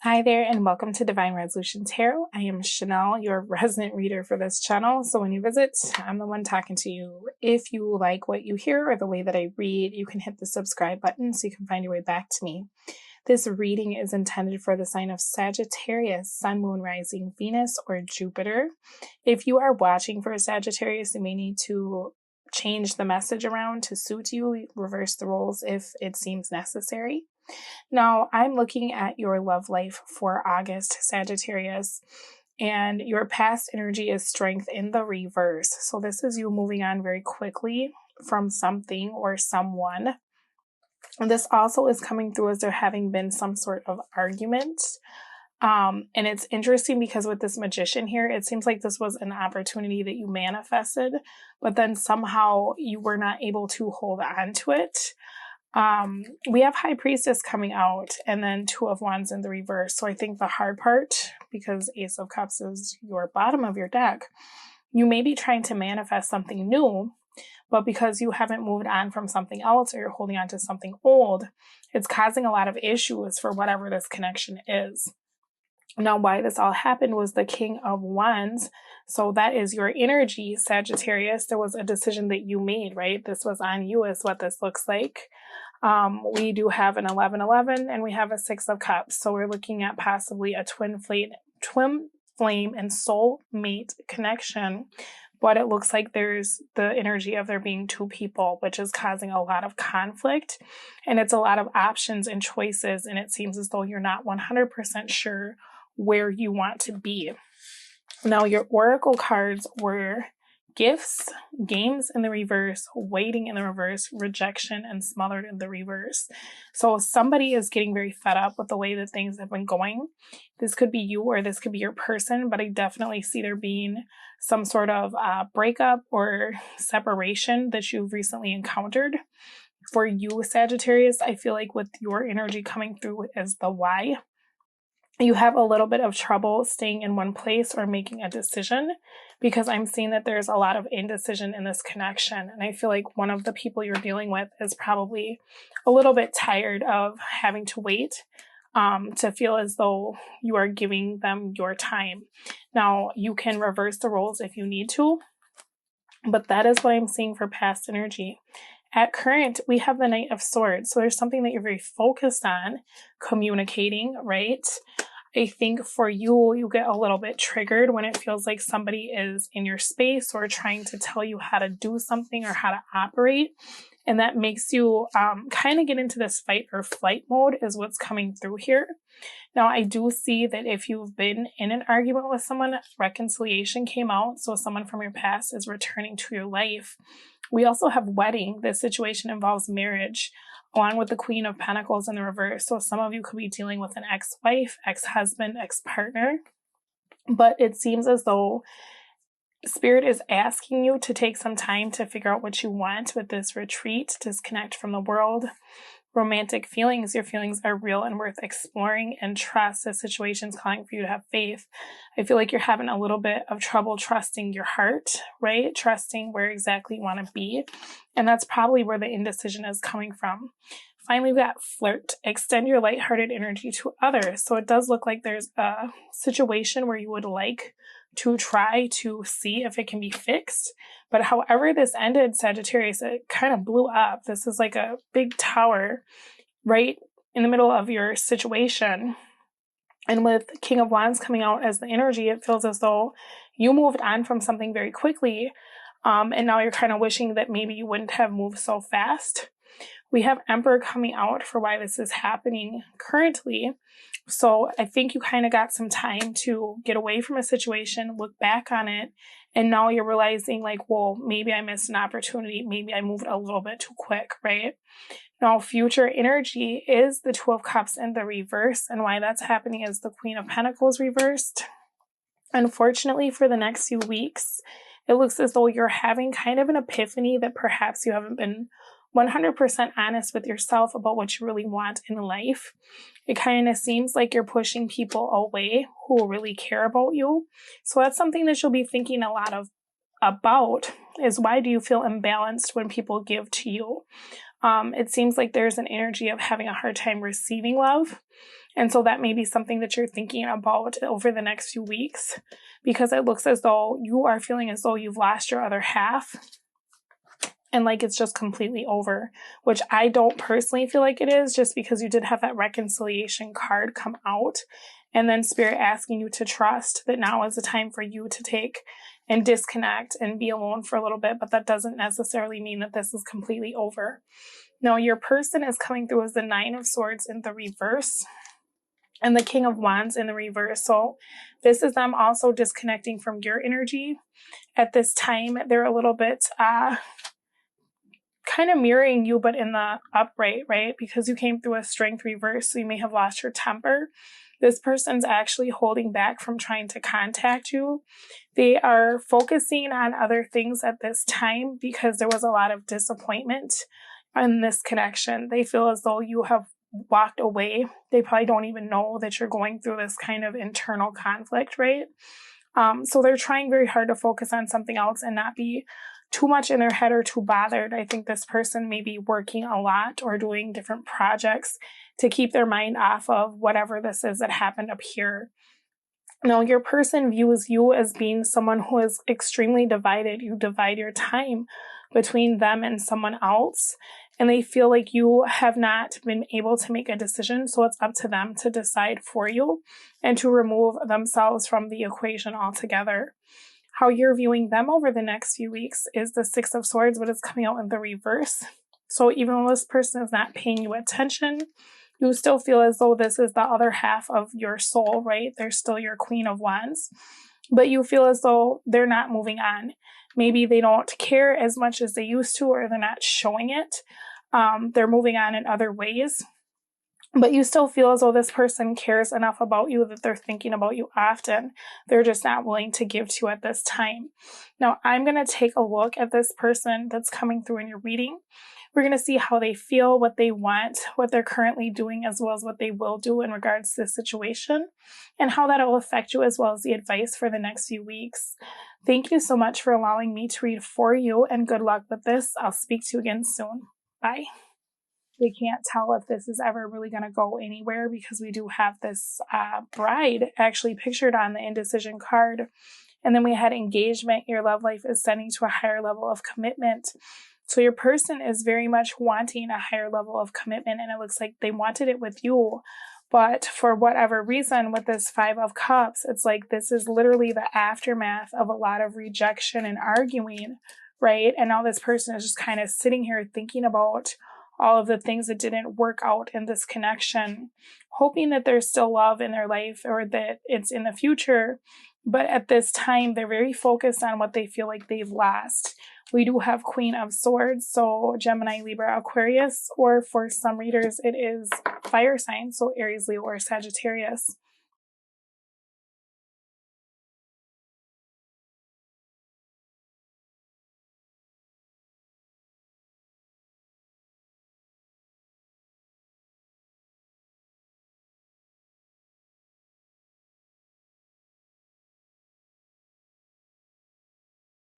Hi there, and welcome to Divine Resolution Tarot. I am Chanel, your resident reader for this channel. So when you visit, I'm the one talking to you. If you like what you hear or the way that I read, you can hit the subscribe button so you can find your way back to me. This reading is intended for the sign of Sagittarius, Sun, Moon, Rising, Venus, or Jupiter. If you are watching for a Sagittarius, you may need to change the message around to suit you, reverse the roles if it seems necessary. Now, I'm looking at your love life for August, Sagittarius, and your past energy is strength in the reverse. So this is you moving on very quickly from something or someone. And this also is coming through as there having been some sort of argument. And it's interesting because with this Magician here, it seems like this was an opportunity that you manifested, but then somehow you were not able to hold on to it. We have High Priestess coming out and then Two of Wands in the reverse. So I think the hard part, because Ace of Cups is your bottom of your deck, you may be trying to manifest something new, but because you haven't moved on from something else or you're holding on to something old, it's causing a lot of issues for whatever this connection is. Now, why this all happened was the King of Wands. So that is your energy, Sagittarius. There was a decision that you made, right? This was on you is what this looks like. We do have an 11-11 and we have a 6 of Cups. So we're looking at possibly a twin flame and soul mate connection. But it looks like there's the energy of there being two people, which is causing a lot of conflict. And it's a lot of options and choices. And it seems as though you're not 100% sure where you want to be. Now, your oracle cards were gifts, games in the reverse, waiting in the reverse, rejection, and smothered in the reverse. So somebody is getting very fed up with the way that things have been going. This could be you or this could be your person, but I definitely see there being some sort of breakup or separation that you've recently encountered. For you, Sagittarius, I feel like with your energy coming through as the Y, you have a little bit of trouble staying in one place or making a decision because I'm seeing that there's a lot of indecision in this connection. And I feel like one of the people you're dealing with is probably a little bit tired of having to wait to feel as though you are giving them your time. Now, you can reverse the roles if you need to, but that is what I'm seeing for past energy. At current, we have the Knight of Swords. So there's something that you're very focused on communicating, right? I think for you, you get a little bit triggered when it feels like somebody is in your space or trying to tell you how to do something or how to operate. And that makes you kind of get into this fight or flight mode is what's coming through here. Now, I do see that if you've been in an argument with someone, reconciliation came out. So someone from your past is returning to your life. We also have wedding. This situation involves marriage, along with the Queen of Pentacles in the reverse. So some of you could be dealing with an ex-wife, ex-husband, ex-partner. But it seems as though Spirit is asking you to take some time to figure out what you want with this retreat, disconnect from the world. Romantic feelings, your feelings are real and worth exploring, and trust. The situation's calling for you to have faith. I feel like you're having a little bit of trouble trusting your heart, right? Trusting where exactly you want to be. And that's probably where the indecision is coming from. Finally, we got flirt. Extend your lighthearted energy to others. So it does look like there's a situation where you would like to try to see if it can be fixed. But however this ended, Sagittarius, it kind of blew up. This is like a big tower right in the middle of your situation. And with King of Wands coming out as the energy, it feels as though you moved on from something very quickly. And now you're kind of wishing that maybe you wouldn't have moved so fast. We have Emperor coming out for why this is happening currently. So I think you kind of got some time to get away from a situation, look back on it, and now you're realizing like, well, maybe I missed an opportunity. Maybe I moved a little bit too quick, right? Now, future energy is the Two of Cups in the reverse, and why that's happening is the Queen of Pentacles reversed. Unfortunately, for the next few weeks, it looks as though you're having kind of an epiphany that perhaps you haven't been 100% honest with yourself about what you really want in life. It kind of seems like you're pushing people away who really care about you. So that's something that you'll be thinking a lot about is why do you feel imbalanced when people give to you? It seems like there's an energy of having a hard time receiving love. And so that may be something that you're thinking about over the next few weeks, because it looks as though you are feeling as though you've lost your other half and like it's just completely over, which I don't personally feel like it is, just because you did have that reconciliation card come out, and then Spirit asking you to trust that now is the time for you to take and disconnect and be alone for a little bit, but that doesn't necessarily mean that this is completely over. Now, your person is coming through as the Nine of Swords in the reverse and the King of Wands in the reverse. So this is them also disconnecting from your energy. At this time, they're a little bit kind of mirroring you, but in the upright, right? Because you came through a Strength reverse, so you may have lost your temper. This person's actually holding back from trying to contact you. They are focusing on other things at this time because there was a lot of disappointment in this connection. They feel as though you have walked away. They probably don't even know that you're going through this kind of internal conflict, right? So they're trying very hard to focus on something else and not be too much in their head or too bothered. I think this person may be working a lot or doing different projects to keep their mind off of whatever this is that happened up here. Now, your person views you as being someone who is extremely divided. You divide your time between them and someone else, and they feel like you have not been able to make a decision, so it's up to them to decide for you and to remove themselves from the equation altogether. How you're viewing them over the next few weeks is the Six of Swords, but it's coming out in the reverse. So even though this person is not paying you attention, you still feel as though this is the other half of your soul, right? They're still your Queen of Wands, but you feel as though they're not moving on. Maybe they don't care as much as they used to, or they're not showing it. They're moving on in other ways. But you still feel as though this person cares enough about you that they're thinking about you often. They're just not willing to give to you at this time. Now, I'm going to take a look at this person that's coming through in your reading. We're going to see how they feel, what they want, what they're currently doing, as well as what they will do in regards to the situation, and how that will affect you, as well as the advice for the next few weeks. Thank you so much for allowing me to read for you, and good luck with this. I'll speak to you again soon. Bye. They can't tell if this is ever really going to go anywhere, because we do have this bride actually pictured on the indecision card. And then we had engagement. Your love life is ascending to a higher level of commitment. So your person is very much wanting a higher level of commitment, and it looks like they wanted it with you. But for whatever reason, with this Five of Cups, it's like this is literally the aftermath of a lot of rejection and arguing, right? And now this person is just kind of sitting here thinking about all of the things that didn't work out in this connection, hoping that there's still love in their life or that it's in the future. But at this time, they're very focused on what they feel like they've lost. We do have Queen of Swords, so Gemini, Libra, Aquarius, or for some readers, it is fire signs, so Aries, Leo, or Sagittarius.